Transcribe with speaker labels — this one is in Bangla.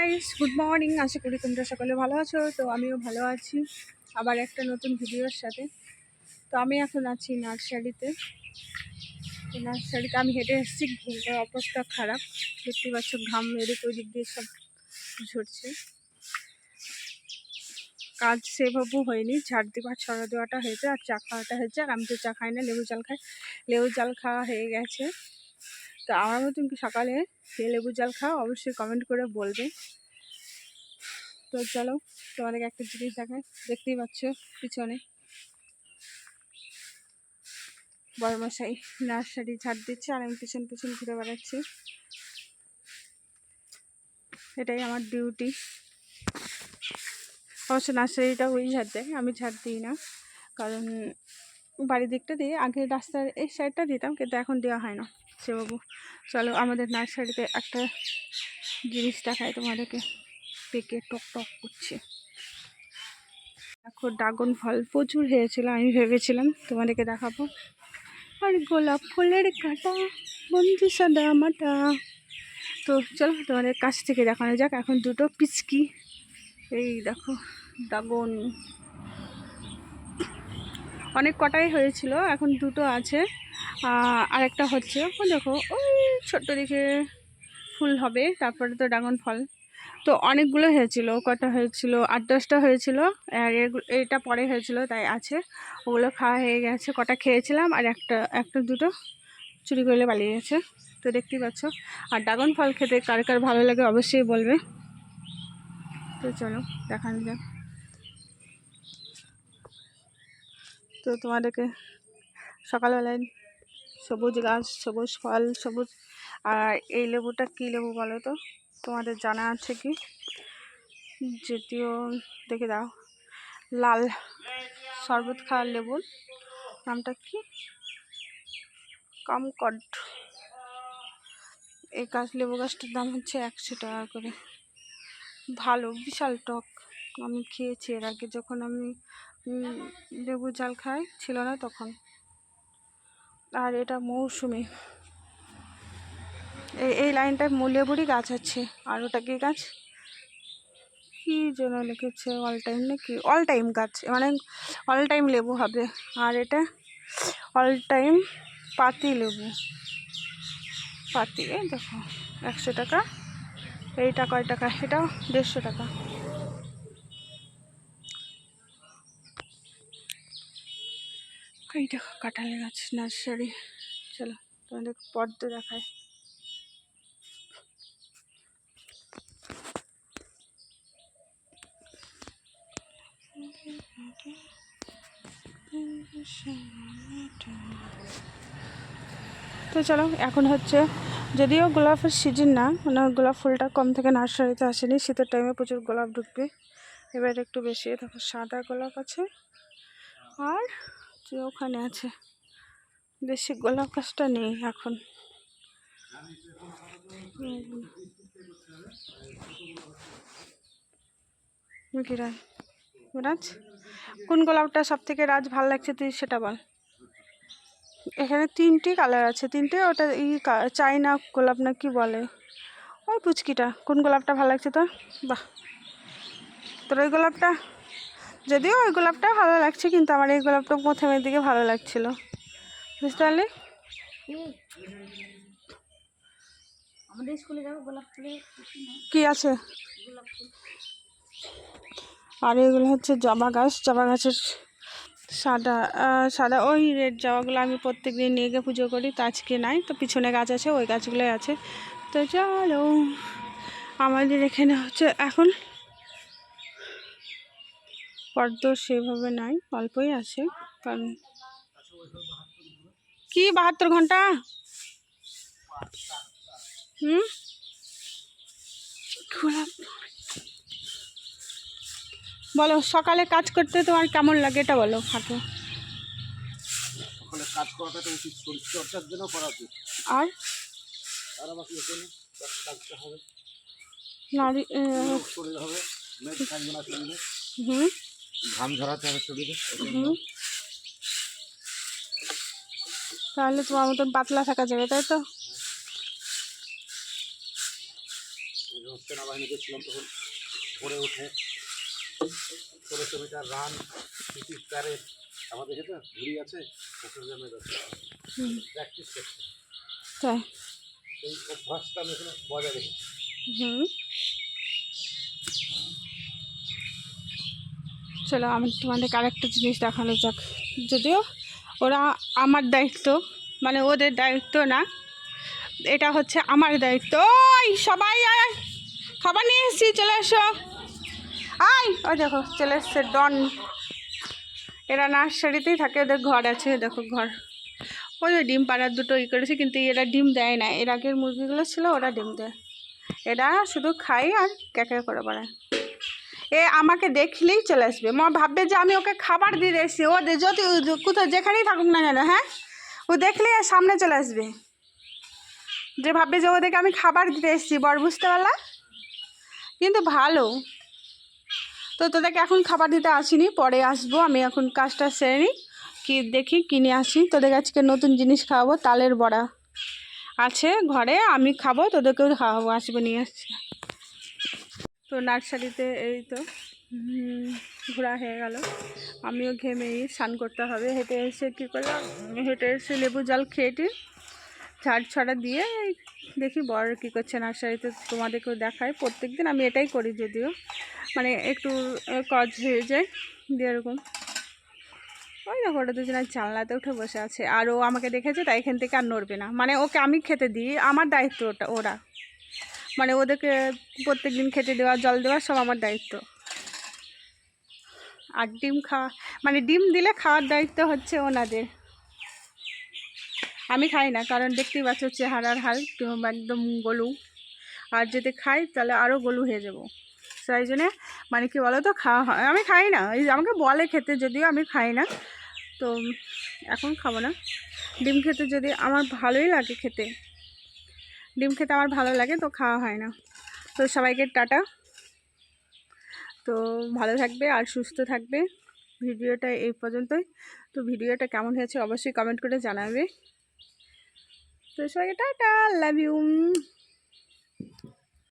Speaker 1: Guys, good morning. আশা করি তোমরা সকলে ভালো আছো। তো আমিও ভালো আছি, আবার একটা নতুন ভিডিওর সাথে। তো আমি এখন আছি নার্সারিতে। তো নার্সারিতে আমি হেঁটে এসেছি, ঘুমের অবস্থা খারাপ, দেখতে পাচ্ছ ঘাম এদিক ওদিক দিয়ে সব ঝরছে। কাজ সেভাবেও হয়নি, ঝাড় দেওয়া ছড়া দেওয়াটা হয়েছে আর চা খাওয়াটা হয়েছে। আর আমি তো চা খাই না, লেবু জল খাই। লেবু জল খাওয়া হয়ে গেছে। তো আমার মতন কি সকালে কে লেবু জল খাও অবশ্যই কমেন্ট করে বলবে। তো চলো তোমাদেরকে একটা জিনিস দেখাই। দেখতেই পাচ্ছ পিছনে বড়মশাই নার্সারি ঝাড় দিচ্ছে আর আমি পিছন পিছন ঘুরে বেড়াচ্ছি। এটাই আমার ডিউটি। অবশ্য নার্সারিটা ওই ঝাড় দেয়, আমি ঝাড় দিই না, কারণ বাড়ির দিকটা দিয়ে আগে রাস্তার এই সাইডটা দিতাম, কিন্তু এখন দেওয়া হয় না সেবাবু। চলো আমাদের নার্সারিতে একটা জিনিস দেখায় তোমাদেরকে। পেকে টক টক করছে। দেখো ড্রাগন ফল প্রচুর হয়েছিল, আমি ভেবেছিলাম তোমাদেরকে দেখাবো। আর গোলাপ ফুলের কাটা বন্ধু সাদা মাটা। তো চলো তোমাদের কাছ থেকে দেখানো যাক। এখন দুটো পিচকি, এই দেখো ড্রাগন, অনেক কটাই হয়েছিল, এখন দুটো আছে। আর একটা হচ্ছে, দেখো ওই ছোট্ট দেখে ফুল হবে, তারপরে তো ড্রাগন ফল। তো অনেকগুলো হয়েছিল, কটা হয়েছিল 8-10টা হয়েছিল। আর এটা পরে হয়েছিল তাই আছে, ওগুলো খাওয়া হয়ে গেছে। কটা খেয়েছিলাম আর একটা দুটো চুরি করলে পালিয়ে গেছে। তো দেখতেই পাচ্ছ। আর ড্রাগন ফল খেতে কার কার ভালো লাগে অবশ্যই বলবে। তো চলো দেখানো যাক। তো তোমাদেরকে সকালবেলায় সবুজ গাছ, সবুজ ফল, সবুজ। আর এই লেবুটা কী লেবু বলো তো, তোমাদের জানা আছে কি? যদিও দেখে দাও, লাল শরবত খাওয়ার লেবুর নামটা কি? কামকড। এই লেবু গাছটার দাম হচ্ছে 100 টাকা করে। ভালো, বিশাল টক। আমি খেয়েছি এর আগে, যখন আমি লেবু জাল খাই ছিল না তখন। আর এটা মৌসুমি। এই লাইনটায় লেবুরই গাছ আছে। আর ওটা কি গাছ, কি যেন লিখেছে, অল টাইম নাকি? অল টাইম গাছ, মানে অল টাইম লেবু হবে। আর এটা অল টাইম পাতি লেবু। পাতি, এই দেখো 100 টাকা। এইটা কয় টাকা? এটাও 150 টাকা। এই দেখো কাঁঠালের গাছ, নার্সারি। চলো তোমাদের পদ্ম দেখায়। তো চলো এখন হচ্ছে, যদিও গোলাপের সিজন না, মানে গোলাপ ফুলটা কম থেকে নার্সারিতে আসেনি, শীতের টাইমে প্রচুর গোলাপ ঢুকবে। এবার একটু বেশি। দেখো সাদা গোলাপ আছে, আর যে ওখানে আছে দেশি গোলাপ গাছটা নেই এখন। রাজ, কোন গোলাপটা সব থেকে রাজ ভালো লাগছে তুই সেটা বল। এখানে 3টি কালার আছে, 3টে। ওটা চাইনা গোলাপ না কি বলে, ওই পুচকিটা। কোন গোলাপটা ভালো লাগছে তোর? বাহ, তোর ওই গোলাপটা, যদিও ওই গোলাপটা ভালো লাগছে, কিন্তু আমার এই গোলাপটা প্রথমের দিকে ভালো লাগছিল, বুঝতে পারলি? আমাদের স্কুলে যাবো, গোলাপ ফুলে কি আছে? আর এগুলো হচ্ছে জবা গাছ। জবা গাছের সাদা সাদা ওই রেড জবাগুলো আমি প্রত্যেক দিন নিয়ে গিয়ে পুজো করি। তো আজকে নাই, তো পিছনে গাছ আছে, ওই গাছগুলোই আছে। তো চলো, আমাদের এখানে হচ্ছে এখন পদ্ম সেভাবে নাই, অল্পই আছে। কারণ কি 72 ঘন্টা? বলো, সকালে কাজ করতে তোমার কেমন লাগে এটা বলো। হাঁটো, সকালে কাজ করাটা তো উচিত, শরীরচর্চার জন্য করা উচিত। আর আমাকে এখানে কাজটা হবে, নারী শরীর হবে, মেদ থাকবে না শরীরে। ঘাম ঝরাতে হবে শরীরে। তাহলে তোমার মতন পাতলা থাকা যাবে, তাই তো?
Speaker 2: সেনাবাহিনীতে ছিলাম তখন পড়ে ওঠে 1600 মিটার রান, ব্রিটিশ প্যারেড, আমাদের যেটা ঘুরি আছে চট্টগ্রামের আছে, প্র্যাকটিস করছে।
Speaker 1: তাই
Speaker 2: এই অভ্যাসটা আমি এখানে বজায় রেখেছি।
Speaker 1: চলো আমি তোমাদেরকে আরেকটা জিনিস দেখানো যাক। যদিও ওরা আমার দায়িত্ব, মানে ওদের দায়িত্ব না, এটা হচ্ছে আমার দায়িত্ব। ওই সবাই আয়, খাবার নিয়ে এসেছি, চলে এসো। আয়, ওই দেখো চলে এসছে ডন। এরা নার্সারিতেই থাকে, ওদের ঘর আছে, দেখো ঘর। ওই যে ডিম পাড়ার দুটো করেছে, কিন্তু এরা ডিম দেয় না। এর আগের মুরগিগুলো ছিল, ওরা ডিম দেয়। এরা শুধু খায় আর ক্যাকে করে বেড়ায়। এ আমাকে দেখলেই চলে আসবে, মা ভাববে যে আমি ওকে খাবার দিয়ে এসেছি। ও যদি কোথাও যেখানেই থাকুক না কেন, হ্যাঁ, ও দেখলেই সামনে চলে আসবে, যে ভাববে যে ওদেরকে আমি খাবার দিতে এসেছি। বর বুঝতে পারলা? কিন্তু ভালো। তো তোদেরকে এখন খাবার দিতে আসিনি, পরে আসবো। আমি এখন কাজটা সেরে নিই, কি দেখি কিনে আসি। তোদের আজকে নতুন জিনিস খাওয়াবো, তালের বড়া আছে ঘরে, আমি খাবো, তোদেরকেও খাওয়াবো, আসবো নিয়ে আসছি। তো নার্সারিতে এই তো ঘোরা হয়ে গেল, আমিও ঘেমেই স্নান করতে হবে। হেঁটে এসে কী করলাম, হেঁটে এসে লেবু জল খেয়েটি ঝাড় ছড়া দিয়ে দেখি বর কী করছে নার্সারিতে, তোমাদেরকেও দেখায়। প্রত্যেক দিন আমি এটাই করি, যদিও মানে একটু কাজ হয়ে যায় দিয়ে এরকম। ওই দেখো ওটা দুজনের জানলাতে উঠে বসে আছে, আর ও আমাকে দেখেছে তাই এখান থেকে আর নড়বে না। মানে ওকে আমি খেতে দিই, আমার দায়িত্ব ওটা। ওরা মানে ওদেরকে প্রত্যেক দিন খেতে দেওয়া, জল দেওয়া সব আমার দায়িত্ব। আর ডিম খাওয়া, মানে ডিম দিলে খাওয়ার দায়িত্ব হচ্ছে ওনাদের। আমি খাই না, কারণ দেখতেই পাচ্ছ চেহারার হাল, একদম গলু। আর যদি খাই তাহলে আরও গলু হয়ে যাবো। সেই জন্যে মানে কি বলো তো, খাওয়া হয়। আমি খাই না, এই আমাকে বলে খেতে, যদিও আমি খাই না। তো এখন খাবো না। ডিম খেতে যদি আমার ভালোই লাগে, খেতে ডিম খেতে আমার ভালো লাগে, তো খাওয়া হয় না। তো সবাইকে টাটা। তো ভালো থাকবে আর সুস্থ থাকবে। ভিডিওটা এই পর্যন্তই। তো ভিডিওটা কেমন হয়েছে অবশ্যই কমেন্ট করে জানাবে। তো সবাইকে টাটা, লাভ ইউ।